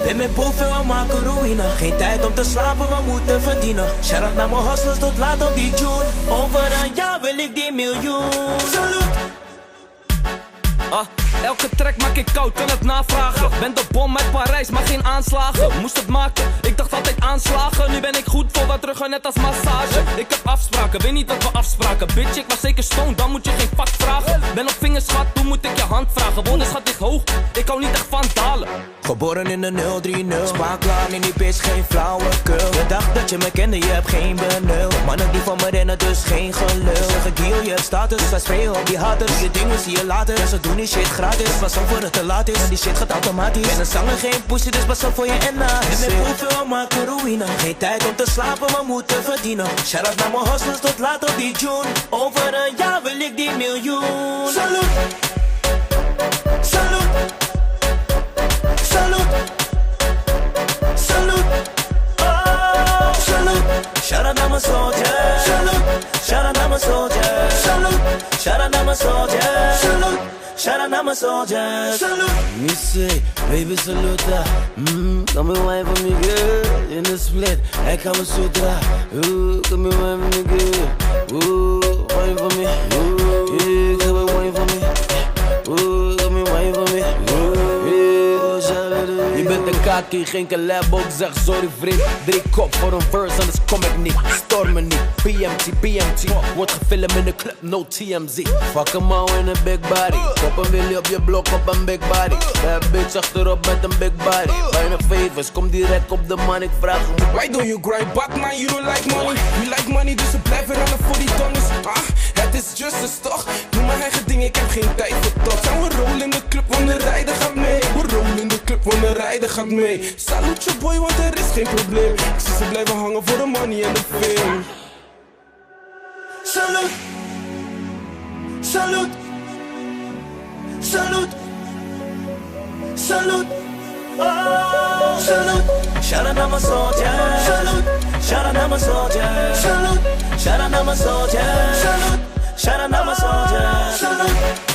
Ben met boven, we maken ruïne. Geen tijd om te slapen, we moeten verdienen. Shout-out naar mijn hustlers, tot laat op die tune. Over een jaar wil ik die miljoen. Salut! Elke track maak ik koud, kan het navragen. Ben de bom uit Parijs, maar geen aanslagen. Moest het maken, ik dacht altijd aanslagen. Nu ben ik goed voor wat terug, net als massage. Ik heb afspraken, weet niet dat we afspraken. Bitch, ik was zeker stoned, dan moet je geen pak vragen. Ben op vingerschat, toen moet ik je hand vragen. Woordenschat ligt hoog, ik hou niet echt van dalen. Geboren in de 030, spaaklaan in die bitch, geen flauwekul. Je dacht dat je me kende, je hebt geen benul. Mannen die van me rennen, dus geen gelul. Zeg ik deal, je hebt status, wij spelen op die haters. Je dingen zie je later, en ze doen die shit gratis. Pas op voor het te laat is, die shit gaat automatisch. Ben een zanger, geen pussy, dus pas op voor je en na. En met hoeveel we maken ruïne. Geen tijd om te slapen, we moeten verdienen. Shout-out naar mijn hustlers, tot laat op die tune. Over een jaar wil ik die miljoen. Salut! Salut! Salut! Salut! Oh, salut! Shout-out naar mijn soldier. Salut! Shout-out naar mijn soldier. Salut! Shout-out naar mijn soldier. Salut! Shout-out naar mijn soldier. Salut! Me say, baby saluta. Come and wine for me girl. In the split, I come and sutra. Come and wine for me girl. Wine for me. Yeah, come and wine for me. Come and wine for me. Je bent een kaki, geen collab, ook zeg sorry vriend. 3 kop voor een verse, anders kom ik niet. Storm me niet, BMT. Wordt gefilmd in de club, no TMZ. Fuck hem al in een big body. Kop een Willy op je blok op een big body. Bad bitch achterop met een big body. Bijna favors, kom direct op de man, ik vraag hem. Why don't you grind back man, you don't like money. We like money, dus we blijven rennen voor die tonnes. Het is just een stoch. Doe mijn eigen ding, ik heb geen tijd voor tot. Zou we rollen in de club, want de rijder gaat mee. We rollen in de club, want de rijder gaat mee. Salut je boy, want er is geen probleem. Ik zie ze blijven hangen voor de money en de fame. Salut! Salut! Salut! Salut! Oh, salut! Shout-out naar mijn soldier. Salut! Shout-out naar mijn soldier. Salut! Shout-out naar mijn soldier. Salut! Shout-out naar mijn soldier. Salut!